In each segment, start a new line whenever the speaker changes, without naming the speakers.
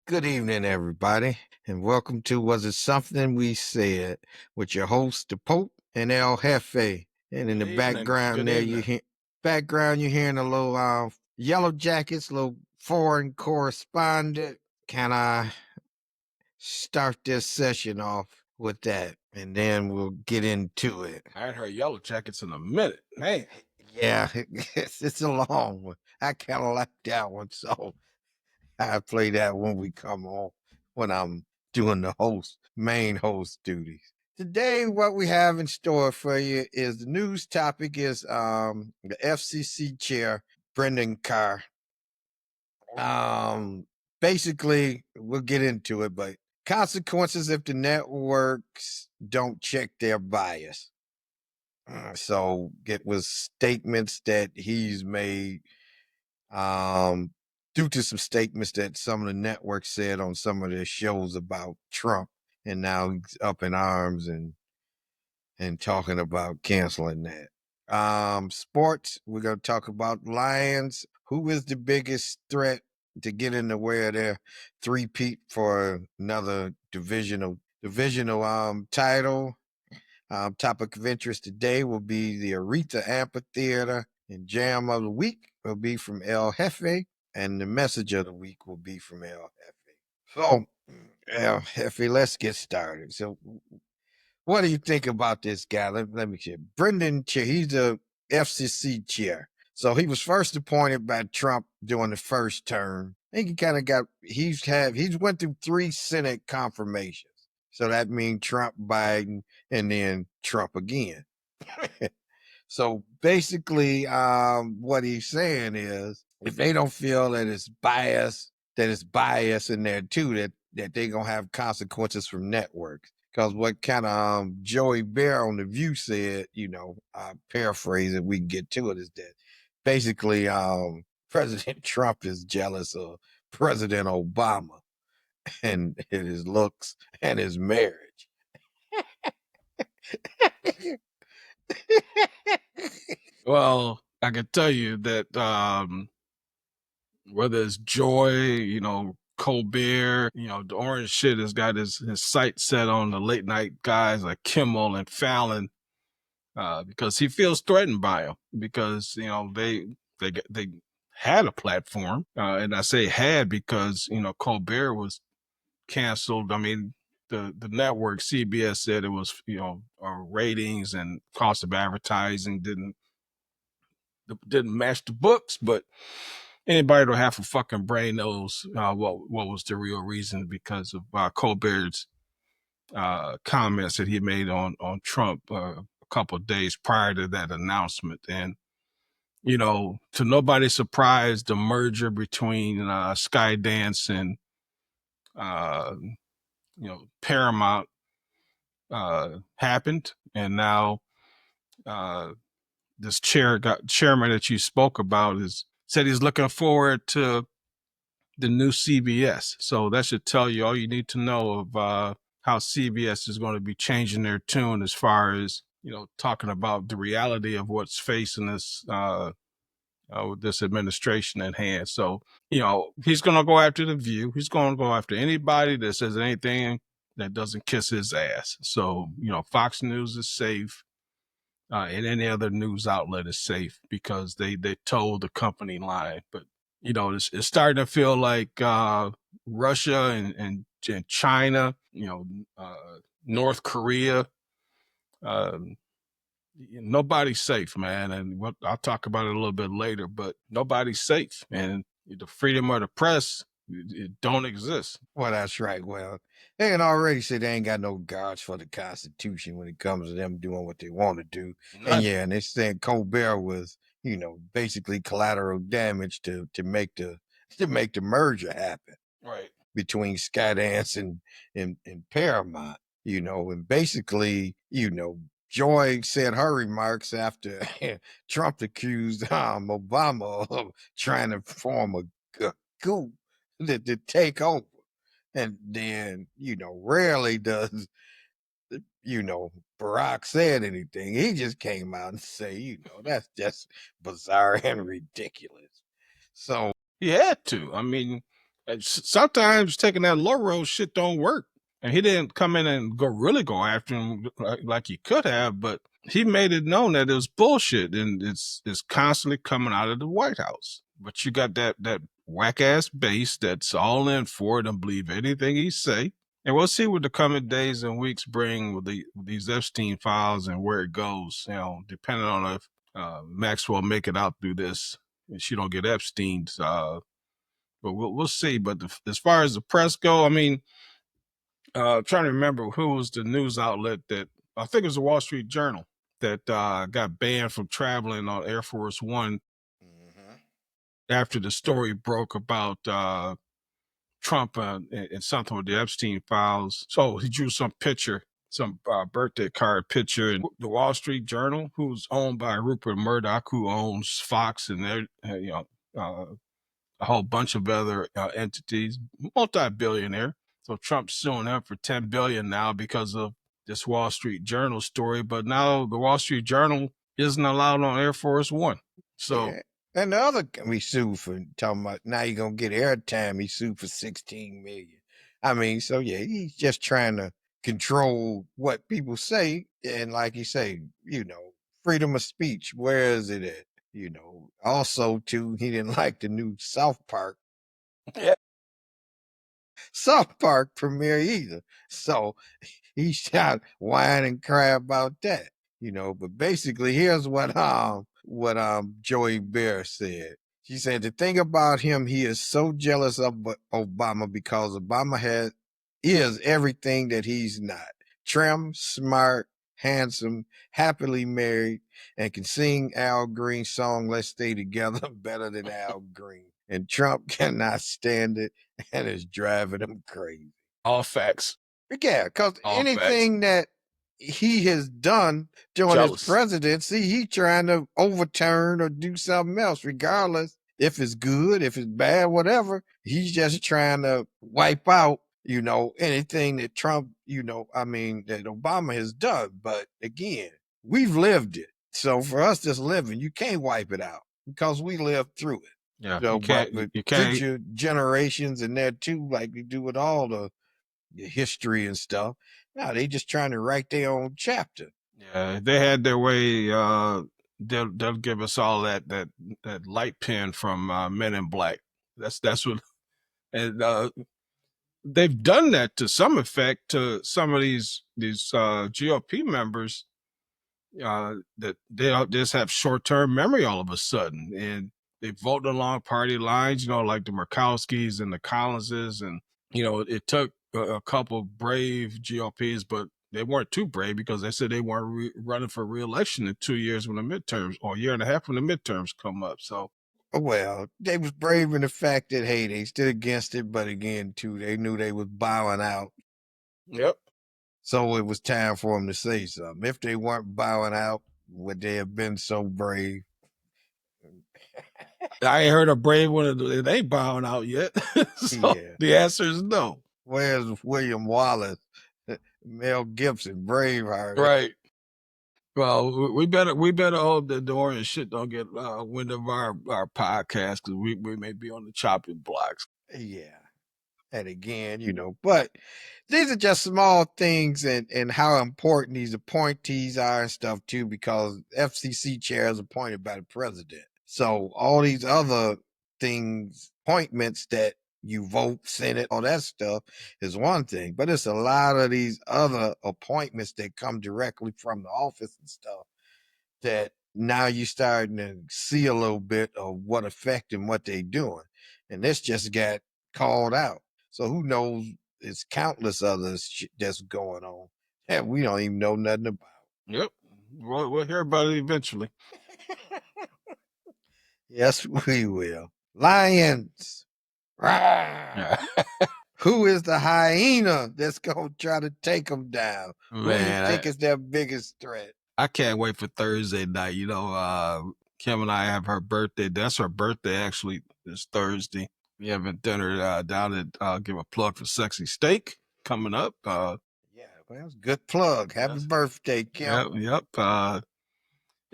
Good evening, everybody, and welcome to Was It Something We Said with your host, the Pope and El Jefe. And in
Good
the
evening.
background
Good
there,
evening.
you're hearing a little yellow jackets, little foreign correspondent. Can I start this session off with that, and then we'll get into it?
I ain't heard Yellow Jackets in a minute. Man,
Yeah, it's a long one. I kind of like that one, so I play that when we come on, when I'm doing the main host duties. Today, what we have in store for you is the news topic is the FCC chair, Brendan Carr. Um, Basically, we'll get into it, but consequences if the networks don't check their bias. So it was statements that he's made um, due to some statements that some of the networks said on some of their shows about Trump, and now he's up in arms and talking about canceling that. Sports, we're gonna talk about Lions. Who is the biggest threat to get in the way of their three-peat for another divisional title? Topic of interest today will be the Aretha Amphitheater, and Jam of the Week will be from El Jefe, and the Message of the Week will be from El Jefe. So, El Jefe, let's get started. So, what do you think about this guy? Let me hear. Brendan Chair, he's the FCC chair. So he was first appointed by Trump during the first term. I think he kind of he's went through 3 Senate confirmations. So that means Trump, Biden, and then Trump again. So basically, what he's saying is if they don't feel that it's bias in there too, that they're gonna have consequences from networks. Because what kind of Joey Bear on The View said, paraphrase it, we can get to it, is that basically President Trump is jealous of President Obama and his looks and his marriage.
well, I can tell you that whether it's Joy, Colbert, the orange shit has got his sight set on the late night guys like Kimmel and Fallon, because he feels threatened by them because they had a platform, and I say had because Colbert was canceled. I mean, the network CBS said it was ratings and cost of advertising didn't match the books, but anybody with half a fucking brain knows what was the real reason because of Colbert's comments that he made on Trump a couple of days prior to that announcement. And to nobody's surprise, the merger between Skydance and uh, Paramount happened, and now uh, this chairman that you spoke about is said he's looking forward to the new CBS. So that should tell you all you need to know of how CBS is going to be changing their tune as far as talking about the reality of what's facing us with this administration at hand. So he's going to go after the View. He's going to go after anybody that says anything that doesn't kiss his ass. So Fox News is safe. And any other news outlet is safe because they told the company line. But it's starting to feel like Russia and China, North Korea. Nobody's safe, man. And I'll talk about it a little bit later. But nobody's safe, and the freedom of the press it don't exist.
Well, that's right. Well, they can already say they ain't got no guards for the Constitution when it comes to them doing what they want to do. And
None.
yeah, and they said Colbert was, basically collateral damage to make the merger happen
Right.
between Skydance and Paramount. And basically, Joy said her remarks after Trump accused Obama of trying to form a coup to take over. And then, rarely does, Barack said anything. He just came out and say, that's just bizarre and ridiculous. So,
He had to. I mean, And sometimes taking that low road shit don't work. And he didn't come in and really go after him like he could have, but he made it known that it was bullshit, and it's constantly coming out of the White House. But you got that whack ass base that's all in for it and believe anything he say. And we'll see what the coming days and weeks bring with these Epstein files and where it goes. Depending on if Maxwell make it out through this, and she don't get Epstein's. But we'll see. But as far as the press go, I mean, trying to remember who was the news outlet that I think it was the Wall Street Journal that got banned from traveling on Air Force One after the story broke about Trump and something with the Epstein files. So he drew some picture, some birthday card picture, and the Wall Street Journal, who's owned by Rupert Murdoch, who owns Fox and a whole bunch of other entities, multi-billionaire. So Trump's suing him for $10 billion now because of this Wall Street Journal story. But now the Wall Street Journal isn't allowed on Air Force One. So
yeah. And the other we sued for talking about now you're gonna get airtime. He sued for 16 million. I mean, so yeah, he's just trying to control what people say, and like you say, freedom of speech. Where is it at? Also too, he didn't like the new South Park premiere either. So he shot whine and cry about that, But basically, here's what Joey Bear said. She said the thing about him, he is so jealous of Obama because Obama is everything that he's not. Trim, smart, handsome, happily married, and can sing Al Green's song "Let's Stay Together" better than Al Green. And Trump cannot stand it, and it's driving him crazy.
All facts.
Yeah, because anything that he has done during his presidency, he's trying to overturn or do something else, regardless if it's good, if it's bad, whatever. He's just trying to wipe out, anything that Trump, that Obama has done. But again, we've lived it. So for us just living, you can't wipe it out because we lived through it.
Yeah,
So,
you can't.
Future generations and that too, like we do with all the history and stuff. No, they just trying to write their own chapter.
Yeah, if they had their way, they'll give us all that light pen from Men in Black. That's what, and they've done that to some effect to some of these GOP members. That they just have short term memory all of a sudden, and they vote along party lines. Like the Murkowskis and the Collinses, and it took a couple brave GOPs, but they weren't too brave because they said they weren't running for re-election in 2 years when the midterms, or a year and a half when the midterms come up. So,
well, they was brave in the fact that, hey, they stood against it, but again, too, they knew they was bowing out.
Yep.
So it was time for them to say something. If they weren't bowing out, would they have been so brave?
I ain't heard a brave one. They ain't bowing out yet. So yeah. The answer is no.
Where's William Wallace, Mel Gibson, Braveheart?
Right. Well, we better hold the door and shit don't get wind of our podcast because we may be on the chopping blocks.
Yeah. And again, but these are just small things and how important these appointees are and stuff too, because FCC chair is appointed by the president. So all these other things, appointments that you vote, Senate, all that stuff is one thing, but it's a lot of these other appointments that come directly from the office and stuff that now you're starting to see a little bit of what effect and what they're doing. And this just got called out. So who knows? It's countless others that's going on that we don't even know nothing about.
Yep. We'll hear about it eventually.
Yes, we will. Lions. Who is the hyena that's going to try to take them down? Man, who do you think is their biggest threat?
I can't wait for Thursday night. Kim and I have her birthday. That's her birthday, actually, this Thursday. We having dinner down at give a plug for Sexy Steak coming up.
Yeah, well, good plug. Happy birthday, Kim.
Yep.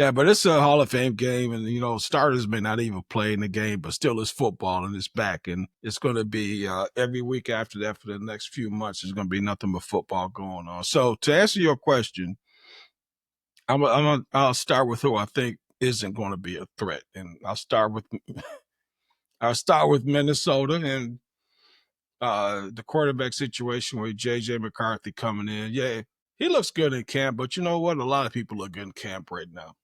Yeah, but it's a Hall of Fame game, and starters may not even play in the game, but still, it's football and it's back, and it's going to be every week after that for the next few months. There's going to be nothing but football going on. So, to answer your question, I'll start with who I think isn't going to be a threat, and I'll start with Minnesota and the quarterback situation with JJ McCarthy coming in. Yeah, he looks good in camp, but you know what? A lot of people look good in camp right now.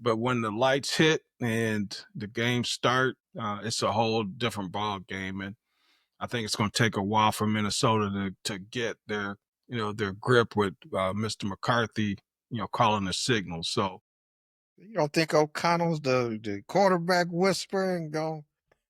But when the lights hit and the games start, it's a whole different ball game, and I think it's going to take a while for Minnesota to get their grip with Mr. McCarthy, calling the signals. So
You don't think O'Connell's the quarterback whisperer and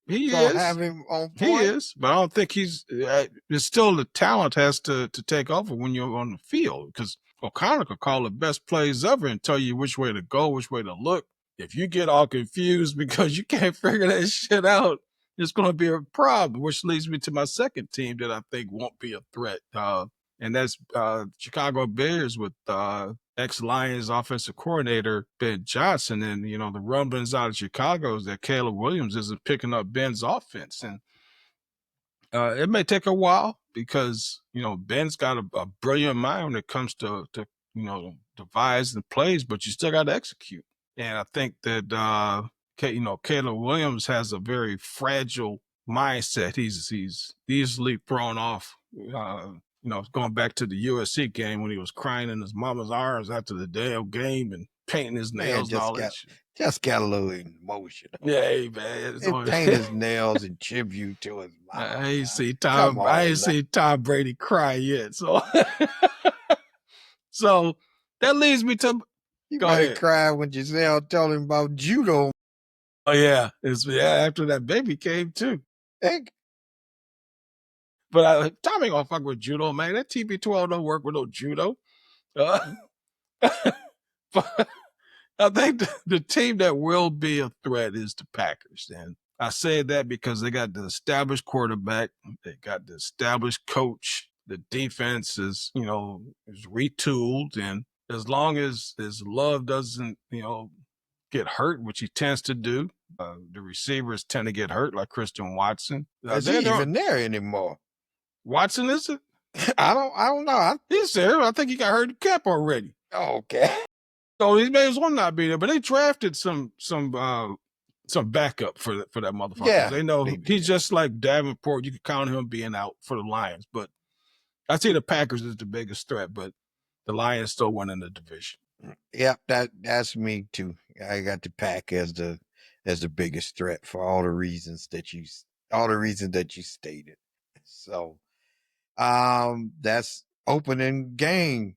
he
gonna
is.
have him on
He
point?
is, but I don't think he's. It's still the talent has to take over when you're on the field because O'Connell could call the best plays ever and tell you which way to go, which way to look. If you get all confused because you can't figure that shit out, it's going to be a problem. Which leads me to my second team that I think won't be a threat, and that's Chicago Bears with ex-Lions offensive coordinator Ben Johnson. And the rumblings out of Chicago is that Caleb Williams isn't picking up Ben's offense, and it may take a while because Ben's got a brilliant mind when it comes to devise the plays, but you still got to execute. And I think that Caleb Williams has a very fragile mindset. He's easily thrown off. Going back to the USC game when he was crying in his mama's arms after the damn game and painting his
Man,
nails and all that shit.
just got a little emotional.
Yeah, man.
It paint his nails and tribute to his mom.
I ain't seen Tom Brady cry yet. So so that leads me to
You
go
might
ahead.
have cried when Giselle told him about judo.
Oh yeah. After that baby came too.
Heck,
But Tom ain't gonna fuck with judo, man. That TB12 don't work with no judo. But I think the team that will be a threat is the Packers. And I say that because they got the established quarterback, they got the established coach. The defense is retooled, and as long as Love doesn't, get hurt, which he tends to do, the receivers tend to get hurt, like Christian Watson.
is he even there anymore?
Watson is it?
I don't know.
He's there. I think he got hurt in camp already.
Okay.
So he may as well not be there. But they drafted some backup for that motherfucker.
Yeah,
they know
they
he's just like Davenport. You can count on him being out for the Lions. But I see the Packers as the biggest threat, but the Lions still winning the division.
Yep, that's me too. I got the Pack as the biggest threat for all the reasons that you stated. So, that's opening game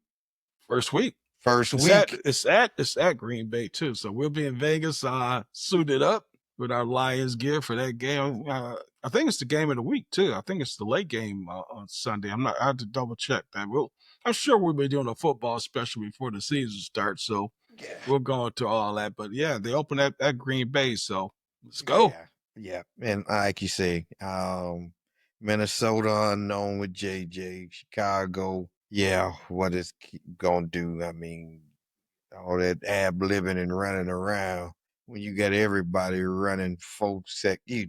First week.
first
It's
week.
It's at Green Bay too. So we'll be in Vegas, suited up with our Lions gear for that game. I think it's the game of the week too. I think it's the late game on Sunday. I have to double check that. I'm sure we'll be doing a football special before the season starts. So
Yeah.
we'll go into all that. But yeah, they open at Green Bay. So let's go.
Yeah. And like you say, Minnesota unknown with JJ, Chicago. Yeah, what is gonna do? I mean, all that ad-libbing and running around when you got everybody running full sec, it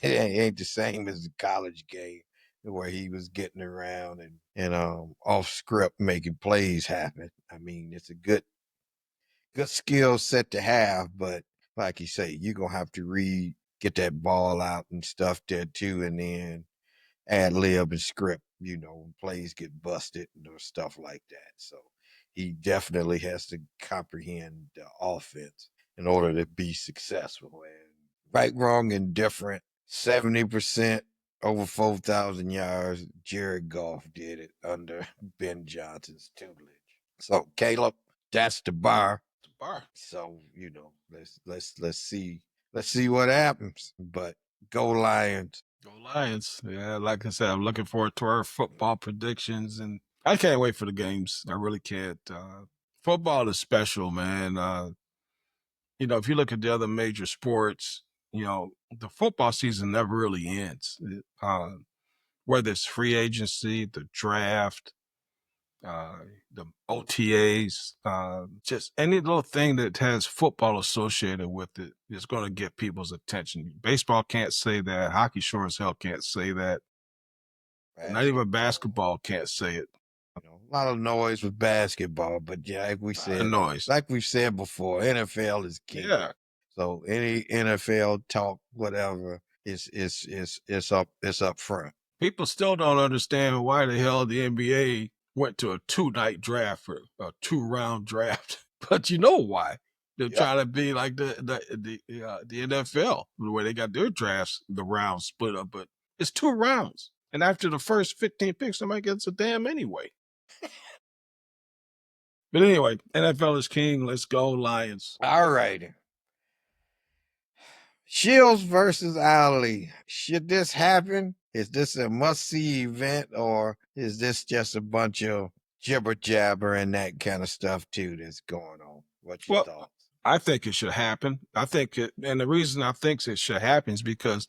ain't the same as the college game where he was getting around and off script making plays happen. I mean, it's a good skill set to have, but like you say, you're gonna have to get that ball out and stuff there too, and then ad lib and script, plays get busted or stuff like that. So he definitely has to comprehend the offense in order to be successful. And right, wrong, and different, 70% over 4,000 yards. Jared Goff did it under Ben Johnson's tutelage. So Caleb, that's the bar. So let's see what happens. But go Lions.
Go Lions. Yeah, like I said, I'm looking forward to our football predictions, and I can't wait for the games. I really can't. Football is special, man. If you look at the other major sports, the football season never really ends. Whether it's free agency, the draft, the OTAs, just any little thing that has football associated with it is going to get people's attention. Baseball can't say that. Hockey sure as hell can't say that. Not even basketball can't say it.
You know, a lot of noise with basketball, but yeah,
Noise.
like we've said before, NFL is king.
Yeah.
So any NFL talk, whatever, it's up front.
People still don't understand why the hell the NBA went to a 2-night draft or a 2-round draft. But you know why? They're trying to be like the NFL, where they got their drafts, the rounds split up, but it's 2 rounds. And after the first 15 picks, somebody gets a damn anyway. But anyway, NFL is king. Let's go, Lions.
All right. Shields versus Ali. Should this happen? Is this a must-see event, or is this just a bunch of jibber jabber and that kind of stuff too that's going on? What's your thoughts?
I think it should happen. I think it, and the reason I think it should happen is because,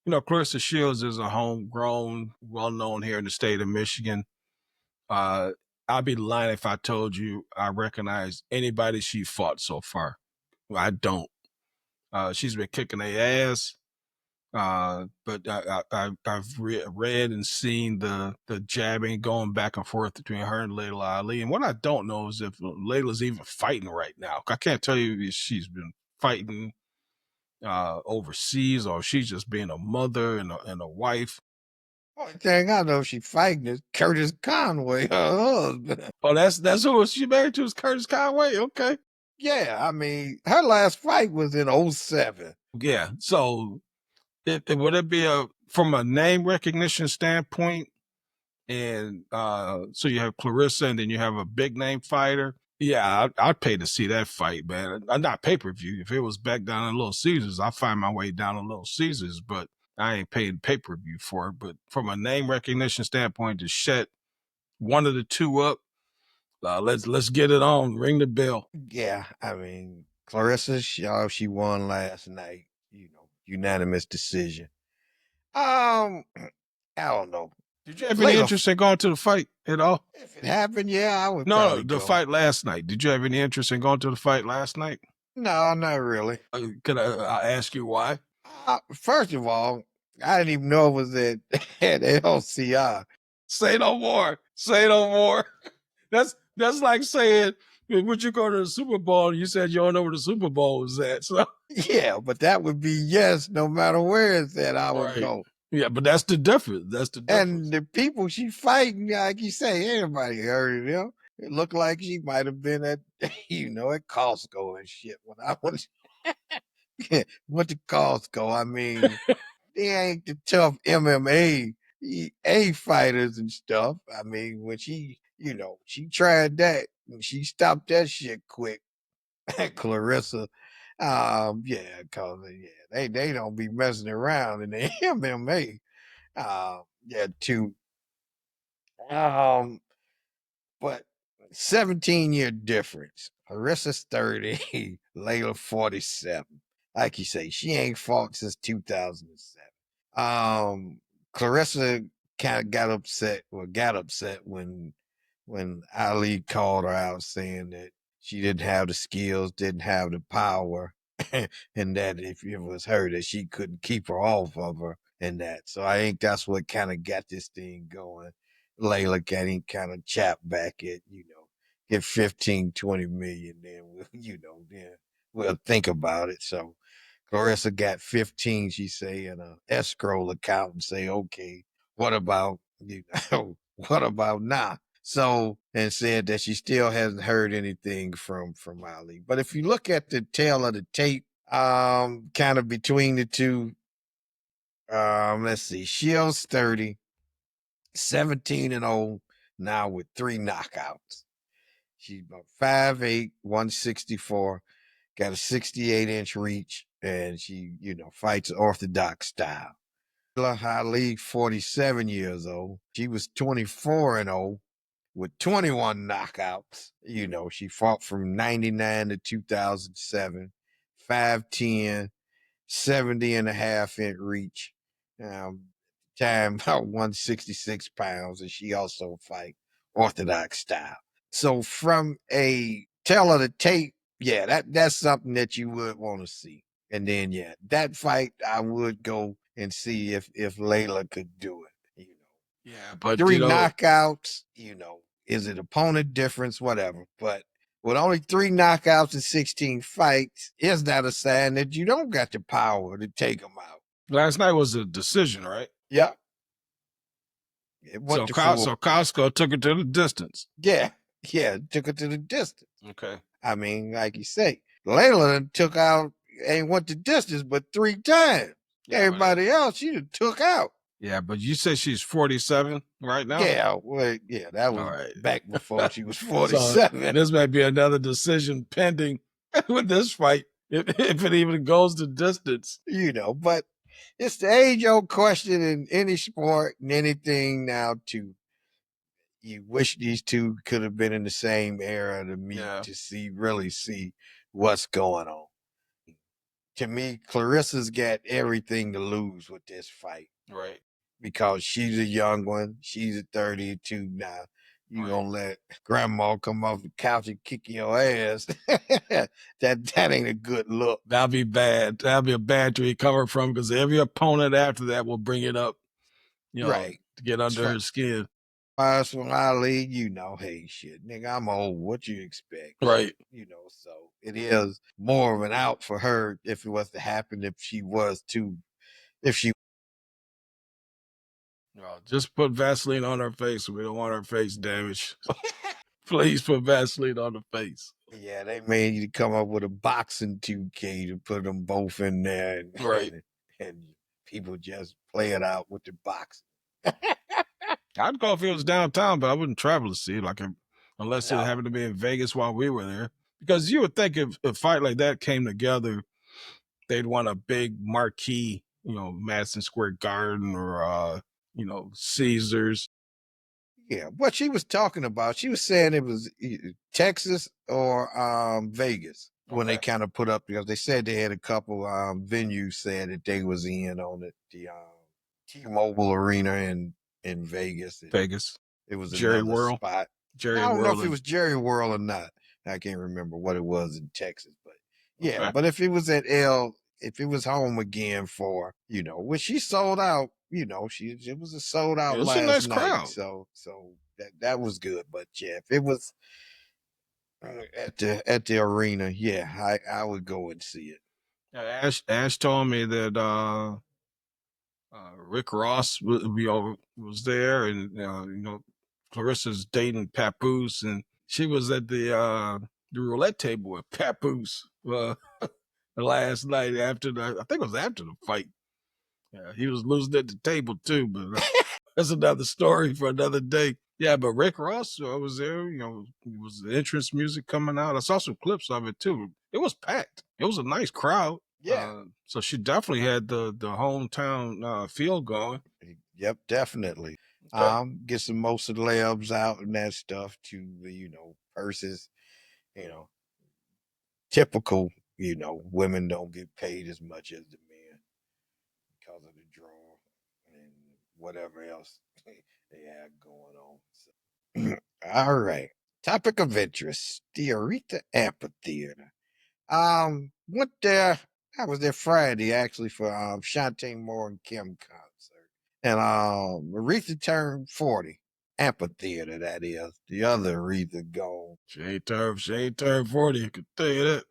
you know, Claressa Shields is a homegrown, well-known here in the state of Michigan. I'd be lying if I told you I recognize anybody she fought so far. I don't. She's been kicking their ass. But I've read and seen the jabbing going back and forth between her and Layla Ali. And what I don't know is if Layla's even fighting right now. I can't tell you if she's been fighting overseas or she's just being a mother and a wife.
Only thing I know she fighting is Curtis Conway, her husband.
Oh, that's who she married to, is Curtis Conway. Okay.
Yeah, I mean, her last fight was in 07.
Yeah. So would it be from a name recognition standpoint? And so you have Claressa, and then you have a big name fighter. Yeah, I'd pay to see that fight, man. Not pay-per-view. If it was back down in Little Caesars, I'd find my way down in Little Caesars, but I ain't paying pay-per-view for it. But from a name recognition standpoint, to shut one of the two up, let's get it on. Ring the bell.
Yeah, I mean, Claressa, she won last night. You know, unanimous decision. I don't know.
Did you have any interest in going to the fight at all?
If it happened, yeah, I would.
No, the fight last night. Did you have any interest in going to the fight last night?
No, not really.
Could I ask you why?
First of all, I didn't even know it was at LCI.
Say no more. Say no more. That's like saying, would you go to the Super Bowl? And you said you don't know where the Super Bowl was at. So
yeah, but that would be yes, no matter where it's at, I would go.
Yeah, but that's the difference. That's the difference.
And the people she fighting, like you say, anybody heard of them. It looked like she might have been at, at Costco and shit. When I went to Costco, I mean, they ain't the tough MMA fighters and stuff. I mean, when she tried that, and she stopped that shit quick. Claressa, cause they don't be messing around in the MMA. But 17-year difference. Claressa's 30, Layla 47. Like you say, she ain't fought since 2007. Claressa kind of got upset when Ali called her out saying that she didn't have the skills, didn't have the power, and that if it was her, that she couldn't keep her off of her and that. So I think that's what kind of got this thing going. Layla getting kind of chapped back at, get 15, 20 million, then we'll think about it. So Claressa got 15, she say, in a escrow account and say, okay, what about, what about now? So, and said that she still hasn't heard anything from Ali. But if you look at the tail of the tape, kind of between the two, let's see, Shields 30, 17-0 now with 3 knockouts. She's about 5'8", 164, got a 68-inch reach, and she, fights orthodox style. Ali, 47 years old. She was 24-0 with 21 knockouts. She fought from 99 to 2007, 5'10", 70.5-inch reach. Time about 166 pounds, and she also fight orthodox style. So from a tell of the tape, yeah, that's something that you would want to see. And then yeah, that fight I would go and see if Layla could do it. You know,
Yeah, but
three knockouts. You know, is it opponent difference? Whatever. But with only 3 knockouts in 16 fights, is that a sign that you don't got the power to take them out?
last night was a decision, right?
Yeah. It went
So
to full.
So Costco took it to the distance.
Yeah. Yeah. Took it to the distance.
Okay.
I mean, like you say, Layla took out, ain't went the distance, but 3 times.
Yeah,
Everybody else, she done took out.
Yeah, but you said she's 47 right now?
Yeah, well, yeah, that was
right.
back before she was 47.
So this might be another decision pending with this fight, if it even goes the distance.
You know, but it's the age-old question in any sport and anything now too. You wish these two could have been in the same era to meet to really see what's going on. To me, Clarissa's got everything to lose with this fight.
Right.
Because she's a young one. She's a 32 now. You gonna let grandma come off the couch and kick your ass. that ain't a good look.
That'll be bad. That'll be a bad to recover from because every opponent after that will bring it up, you know,
Right.
to get under her skin.
From Ali, you know, hey, shit, nigga, I'm old. What you expect?
Right.
You know, so it is more of an out for her if it was to happen, if she
just put Vaseline on her face. We don't want her face damaged. Please put Vaseline on the face.
Yeah, they made you come up with a boxing 2K to put them both in there. And people just play it out with the boxing.
I'd go if it was downtown, but I wouldn't travel to see it, unless it happened to be in Vegas while we were there. Because you would think if a fight like that came together, they'd want a big marquee, Madison Square Garden or, Caesars.
Yeah, what she was talking about, she was saying it was Texas or Vegas when they kind of put up, because they said they had a couple venues said that they was in on it. The T-Mobile Arena in Vegas. It was
Jerry
another
World
spot. I don't know if it was Jerry World or not. I can't remember what it was in Texas, but yeah. But if it was at if it was home again for, when she sold out, it was a sold out last night. Nice crowd. So that was good. But yeah, if it was at the arena, yeah, I would go and see it.
Ash told me that Rick Ross was there, and Clarissa's dating Papoose, and she was at the roulette table with Papoose last night I think it was after the fight. Yeah, he was losing at the table too, but that's another story for another day. Yeah, but Rick Ross was there. It was the entrance music coming out. I saw some clips of it too. It was packed. It was a nice crowd.
Yeah.
So she definitely had the hometown feel going.
Yep, definitely. Okay. Get some most of the layups out and that stuff to purses. Typical. Women don't get paid as much as the men because of the draw and whatever else they have going on. So. All right. Topic of interest: the Aretha Amphitheater. Went there. I was there Friday actually for Shantae Moore and Kim concert, and Aretha turned 40. Amphitheater, that is. The other Aretha gone.
She ain't turned 40. I can tell you that.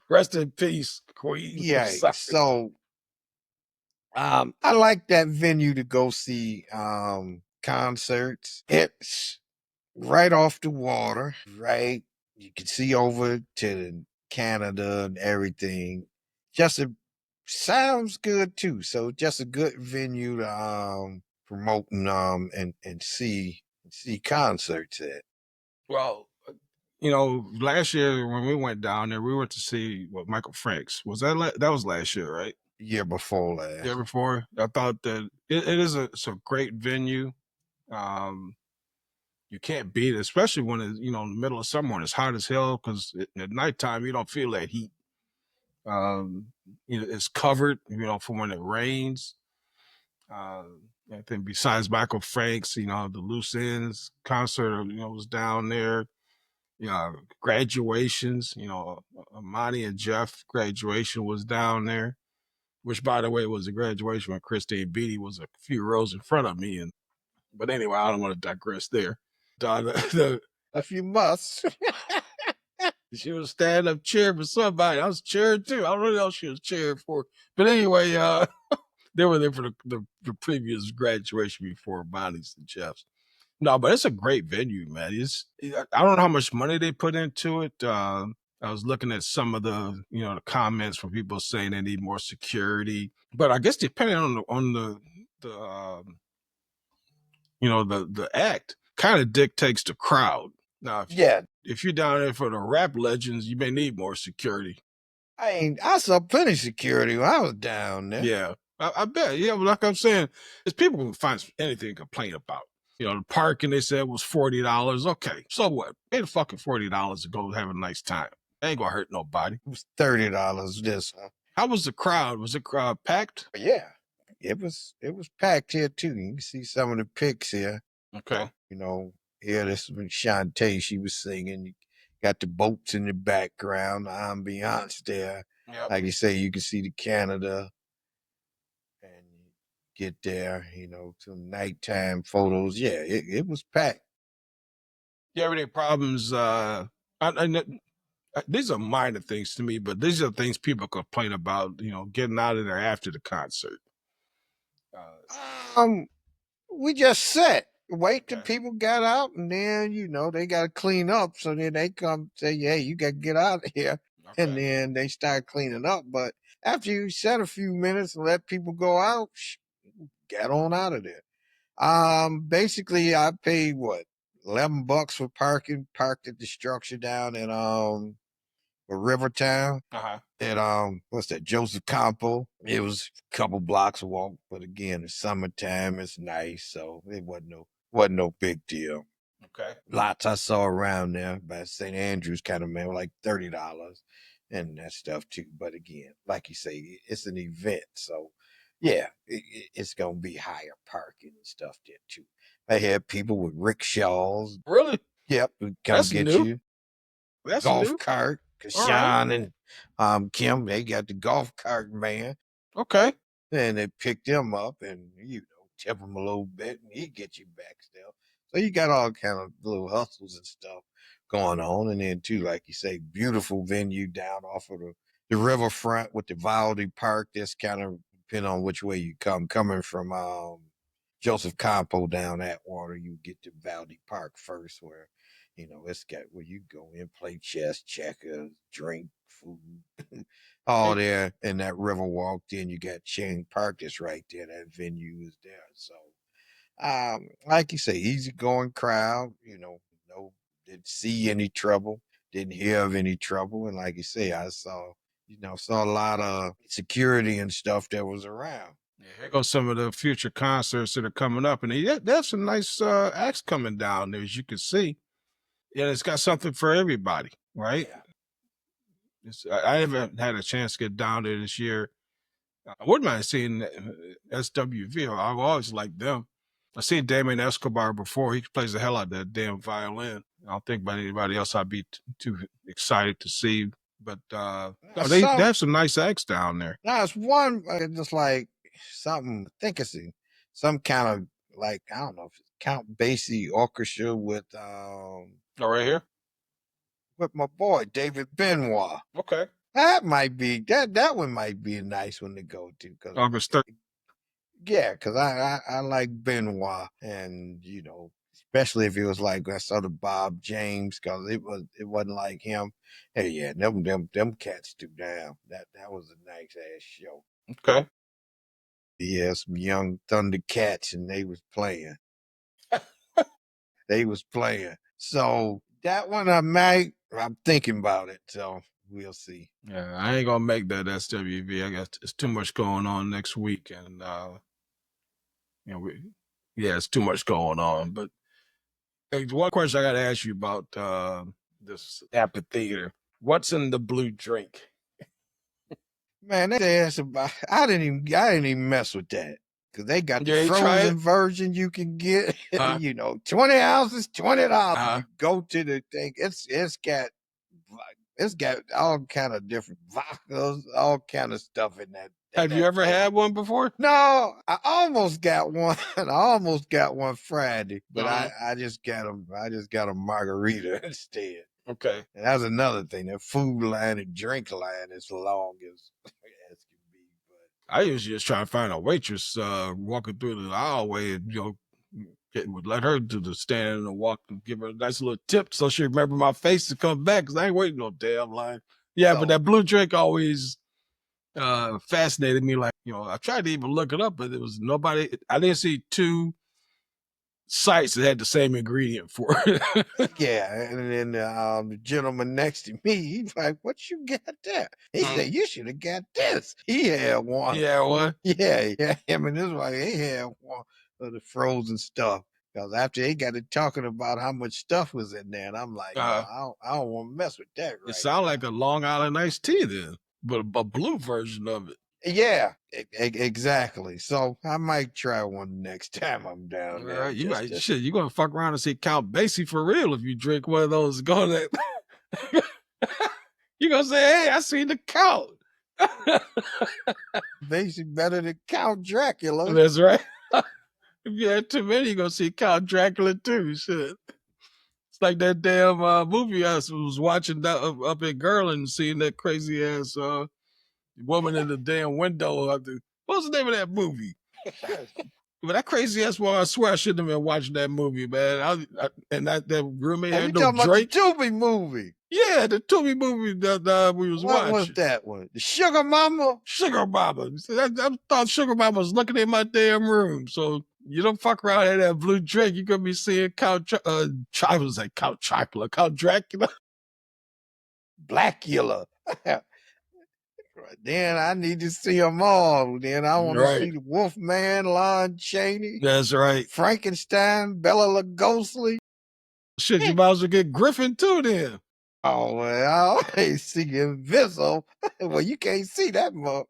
Rest in peace, Queen.
Yeah. So, I like that venue to go see concerts. It's right off the water, right? You can see over to Canada and everything. Sounds good too. So just a good venue to promote and see concerts at.
Well, last year when we went down there, we went to see Michael Franks. Was that was last year, right?
Year before last.
Year before. I thought that it's a great venue. You can't beat it, especially when it's in the middle of summer when it's hot as hell, because at nighttime you don't feel that heat. It's covered, for when it rains. I think besides Michael Franks, the Loose Ends concert, was down there. Graduations, Amani and Jeff graduation was down there, which by the way was a graduation when Christine Beatty was a few rows in front of me. But anyway, I don't want to digress there.
If you must.
She was standing up cheering for somebody. I was cheering too. I don't really know what she was cheering for. But anyway, they were there for the previous graduation before Bonnie's and Jeff's. No, but it's a great venue, man. I don't know how much money they put into it. I was looking at some of the comments from people saying they need more security, but I guess depending on the act kind of dictates the crowd. Now, if you're down there for the rap legends, you may need more security.
I saw plenty of security when I was down there.
Yeah, I bet. Yeah, but like I'm saying, there's people who find anything to complain about. The parking they said was $40. Okay, so what? Pay the fucking $40 to go have a nice time. It ain't gonna hurt nobody.
It was $30 this.
How was the crowd? Was the crowd packed?
Yeah, it was packed here too. You can see some of the pics here.
Okay.
Here this was Shantae. She was singing. You got the boats in the background, the ambiance there.
Yep.
Like you say, you can see the Canada. And get there, some nighttime photos. Yeah, it was packed.
Yeah, everyday problems. These are minor things to me, but these are things people complain about. Getting out of there after the concert.
We just sat, wait till people got out, and then they got to clean up. So then they come say, "Hey, you got to get out of here," and then they start cleaning up. But after you sat a few minutes and let people go out, get on out of there. Basically, I paid what $11 for parking. Parked at the structure down in Rivertown. At what's that? Joseph Campo. It was a couple blocks walk, but again, it's summertime. It's nice, so it wasn't no big deal.
Okay.
Lots I saw around there by St. Andrews kind of man, like $30 and that stuff too. But again, like you say, it's an event, so yeah, it's gonna be higher parking and stuff there too. I had people with rickshaws.
Really?
Yep, come
That's
get
new.
you.
That's
Golf
new.
cart. Kashawn and Kim, they got the golf cart man.
Okay.
And they picked him up and tip him a little bit and he get you back still. So you got all kind of little hustles and stuff going on. And then too, like you say, beautiful venue down off of the riverfront with the Valdy Park. That's kind of depending on which way you come. Coming from Joseph Campo down Atwater, you get to Valdy Park first, where it's got where you go in, play chess, checkers, drink, food, all there in that river walk. Then you got Chang Park that's right there. That venue is there. So like you say, easygoing crowd, didn't see any trouble, didn't hear of any trouble. And like you say, I saw a lot of security and stuff that was around.
Yeah, here goes some of the future concerts that are coming up. And there's some nice acts coming down there, as you can see. Yeah, it's got something for everybody, right? Yeah. I haven't had a chance to get down there this year. I wouldn't mind seeing SWV. I've always liked them. I've seen Damien Escobar before. He plays the hell out of that damn violin. I don't think by anybody else I'd be too excited to see. But they have some nice acts down there.
Now it's one just like something. I think it's some kind of like I don't know, Count Basie orchestra with
right here
with my boy David Benoit.
Okay,
that might be that one might be a nice one to go to because
August 3rd.
Yeah, because I like Benoit, and especially if it was like I saw the Bob James, because it wasn't like him. Hey, yeah, them cats do down. That was a nice ass show.
Okay.
Yeah, some young Thundercats, and they was playing. They was playing. So that one I'm thinking about it. So we'll see.
Yeah, I ain't gonna make that SWV. It's too much going on next week, and it's too much going on. But one question I got to ask you about this amphitheater. What's in the blue drink?
Man, that ass about. I didn't even mess with that. Cause they got
Yeah,
the
you try
frozen
it?
version you can get.
Uh,
20 ounces, $20.
uh,
You go to the thing. It's got all kind of different vodkas, all kind of stuff in that.
have you ever
thing.
had one before?
No, I almost got one. I almost got one Friday, but
Uh-huh.
I just got a margarita instead.
Okay.
And that's another thing. That food line and drink line is long as can be. But
I usually just try to find a waitress walking through the aisleway and, would let her do the stand and walk and give her a nice little tip so she remember my face to come back because I ain't waiting no damn line. Yeah, but
So-
that blue drink always fascinated me. Like, I tried to even look it up, but there was nobody. I didn't see two sites that had the same ingredient for it.
yeah, and then the gentleman next to me, he's like, "What you got there?" He said, "You should have got this." He had one.
Yeah, what?
Yeah, him and his wife, they had one of the frozen stuff. Because after they got to talking about how much stuff was in there, and I'm like, no, I don't want to mess with that.
It sounded like a Long Island iced tea then, but a blue version of it.
Yeah, exactly. So I might try one next time I'm down
All
there.
right, you might shit. You gonna fuck around and see Count Basie for real if you drink one of those. Go that. You gonna say, "Hey, I seen the Count."
Basie better than Count Dracula.
That's right. If you had too many, you gonna see Count Dracula too. Shit. It's like that damn movie I was watching that up in Garland, seeing that crazy ass woman in the damn window. What's the name of that movie? But that crazy ass one, I swear I shouldn't have been watching that movie, man. And that roommate
Are you
had no
talking about the
Drake.
Tubi movie?
Yeah, the Tubi movie that we was
What
watching.
was that one? The Sugar Mama?
Sugar Mama. I thought Sugar Mama was looking in my damn room. So you don't fuck around in that blue drink, you're gonna be seeing Count I was like Count Chocula, Count Dracula.
Blackula. Then I need to see them all. Then I want to see the Wolfman, Lon Chaney.
That's right.
Frankenstein, Bella Lugosi.
Shit, you might as well get Griffin too then.
Oh, well, I always see Invisible. Well, you can't see that much.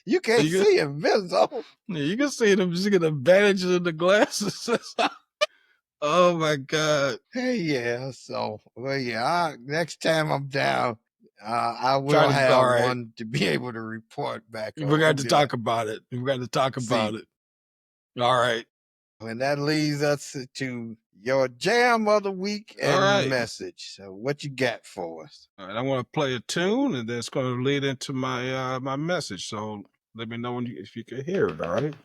You can't see Invisible.
Yeah, you can see them just get the bandages in the glasses. Oh my God.
Hey, yeah. So, well, yeah. Next time I'm down, I will
Try to-
have
all right.
one to be able to report back.
We got to talk about it. We got to talk about it. All right.
And that leads us to your jam of the week
All
and
right.
message. So, what you got for us?
All right, I want to play a tune, and that's going to lead into my my message. So let me know when if you can hear it. All right.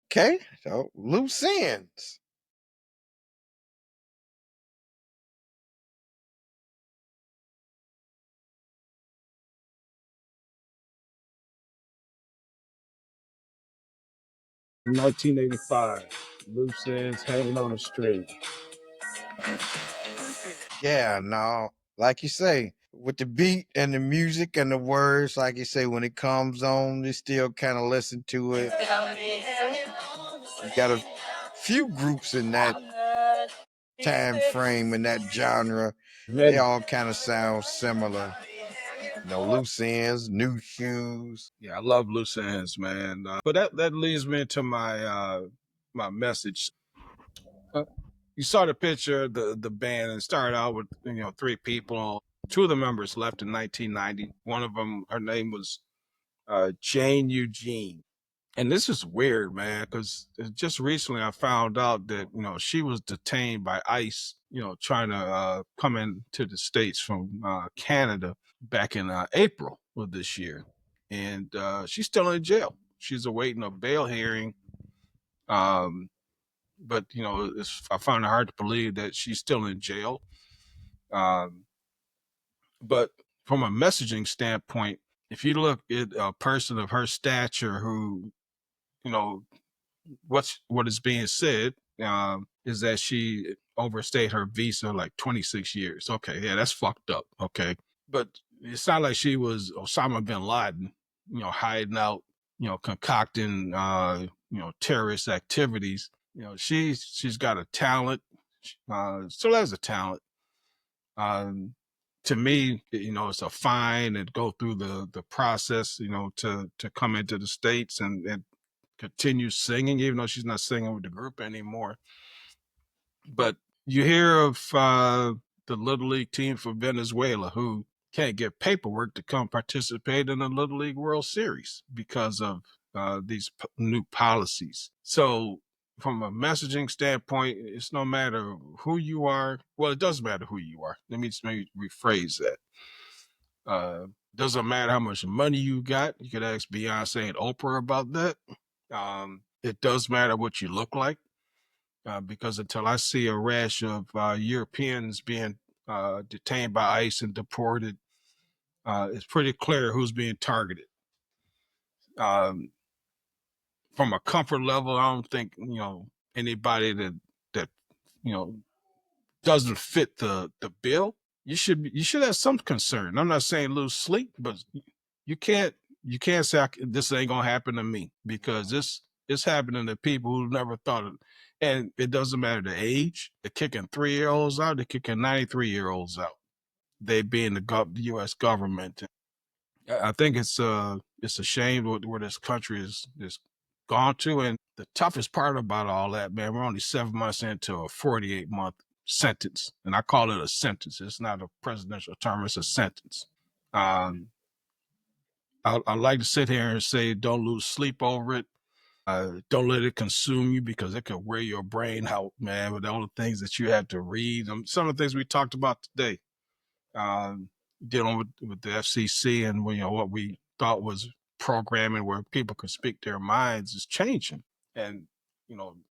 Okay, so loose ends.
In 1985, loose ends hanging on the string.
Yeah, no, like you say, with the beat and the music and the words, like you say, when it comes on, you still kind of listen to it. You got a few groups in that time frame in that genre. They all kind of sound similar. Loose ends, new shoes.
Yeah, I love loose ends, man. But that leads me into my my message. You saw the picture of the band and started out with 3 people. 2 of the members left in 1990. One of them, her name was Jane Eugene. And this is weird, man, because just recently I found out that she was detained by ICE, trying to come into the States from Canada back in April of this year, and she's still in jail. She's awaiting a bail hearing, but I find it hard to believe that she's still in jail. But from a messaging standpoint, if you look at a person of her stature who what is being said is that she overstayed her visa like 26 years. Okay, yeah, that's fucked up. Okay, but it's not like she was Osama bin Laden, hiding out, concocting, terrorist activities. She's got a talent. Still has a talent. To me, it's a fine and go through the process, to come into the States and continue singing, even though she's not singing with the group anymore. But you hear of the Little League team for Venezuela who can't get paperwork to come participate in the Little League World Series because of these new policies. So from a messaging standpoint, it's no matter who you are. Well, it does matter who you are. Let me just maybe rephrase that. Doesn't matter how much money you got. You could ask Beyonce and Oprah about that. It does matter what you look like. Because until I see a rash of Europeans being detained by ICE and deported, it's pretty clear who's being targeted. From a comfort level, I don't think anybody that doesn't fit the bill. You should have some concern. I'm not saying lose sleep, but you can't say this ain't gonna happen to me, because it's happening to people who never thought of. And it doesn't matter the age. They're kicking 3-year-olds out. They're kicking 93-year-olds out. They being the U.S. government. I think it's a shame where this country is gone to. And the toughest part about all that, man, we're only 7 months into a 48-month sentence, and I call it a sentence. It's not a presidential term; it's a sentence. I like to sit here and say, don't lose sleep over it. Don't let it consume you, because it could wear your brain out, man, with all the things that you had to read. Some of the things we talked about today, dealing with the FCC and what we thought was programming where people could speak their minds is changing. And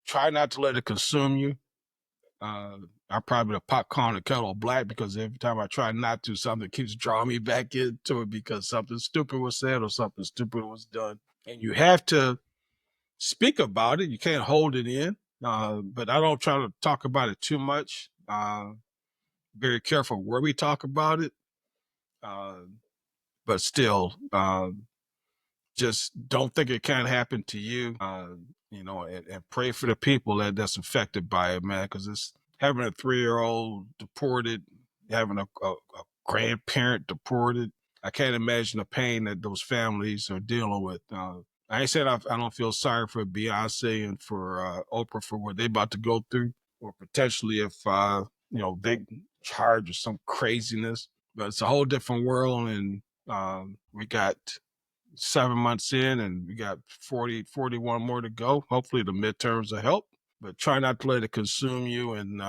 try not to let it consume you. I'm probably the pot calling the kettle black, because every time I try not to, something keeps drawing me back into it because something stupid was said or something stupid was done. And you have to speak about it. You can't hold it in. But I don't try to talk about it too much. Very careful where we talk about it. But still, just don't think it can't happen to you. And pray for the people that's affected by it, man, because it's having a 3-year-old deported, having a grandparent deported. I can't imagine the pain that those families are dealing with. I ain't saying I don't feel sorry for Beyonce and for Oprah for what they about to go through, or potentially if they charge of some craziness. But it's a whole different world, and we got 7 months in, and we got 41 more to go. Hopefully the midterms will help, but try not to let it consume you, and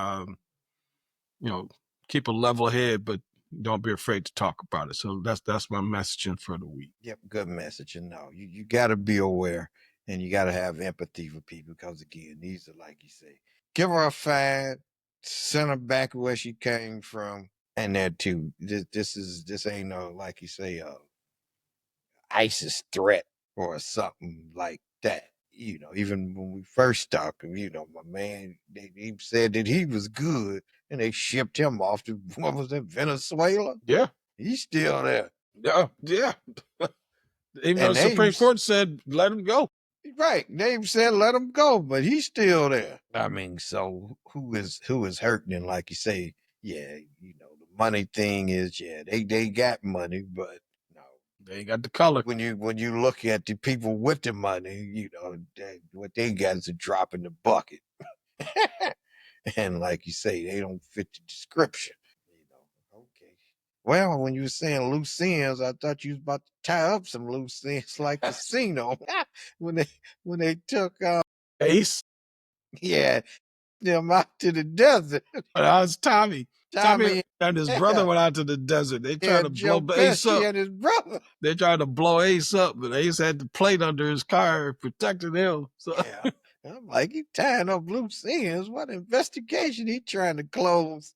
keep a level head, but don't be afraid to talk about it. So that's my messaging for the week.
Yep, good message. And no, you got to be aware, and you got to have empathy for people, because again, these are, like you say, give her a fine, send her back where she came from, and that too. This ain't no, like you say, ISIS threat or something like that. Even when we first talked, my man, he said that he was good, and they shipped him off to, what was it, Venezuela?
Yeah.
He's still there.
Yeah. Even though
And
the Supreme Court said let him go.
Right. Dave said let him go, but he's still there. I mean, so who is hurting? And like you say, yeah, the money thing is, yeah, they got money, but no,
They ain't got the color.
when you look at the people with the money, what they got is a drop in the bucket. And like you say, they don't fit the description. Okay. Well, when you were saying loose ends, I thought you was about to tie up some loose ends like Casino when they took
Ace.
Yeah, them out to the desert.
That was Tommy.
Tommy
and his brother went out to the desert. They tried to
Joe
blow Ace
Pesci
up.
and his brother.
They tried to blow Ace up, but Ace had the plate under his car protecting him. So
Yeah. I'm like, he tying up loose ends. What investigation he trying to close?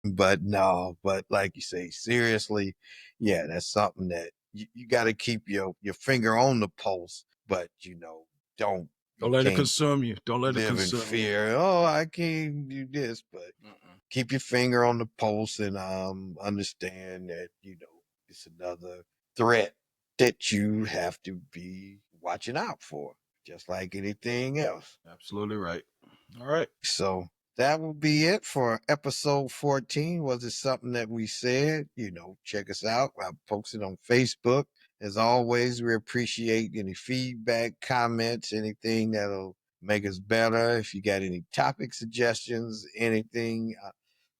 But no, but like you say, seriously, yeah, that's something that you got to keep your finger on the pulse, but don't
let it consume you. Don't let it
live in
consume you.
fear. Oh, I can't do this, but keep your finger on the pulse, and understand that it's another threat that you have to be watching out for. just like anything else.
Absolutely right. All right.
So that will be it for episode 14. Was it something that we said? Check us out. I'll post it on Facebook. As always, we appreciate any feedback, comments, anything that'll make us better. If you got any topic suggestions, anything,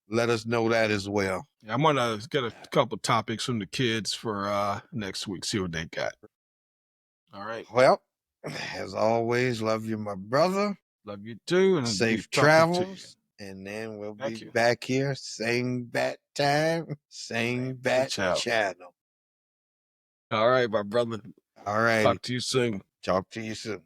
let us know that as well.
Yeah, I'm gonna get a couple topics from the kids for next week. See what they got. All right.
Well, as always, love you, my brother.
Love you too, and
Safe
be talking to you.
travels. And then we'll
Thank
be
you.
back here, same bat time, same bat channel.
All right, my brother.
All right.
Talk to you soon.
Talk to you soon.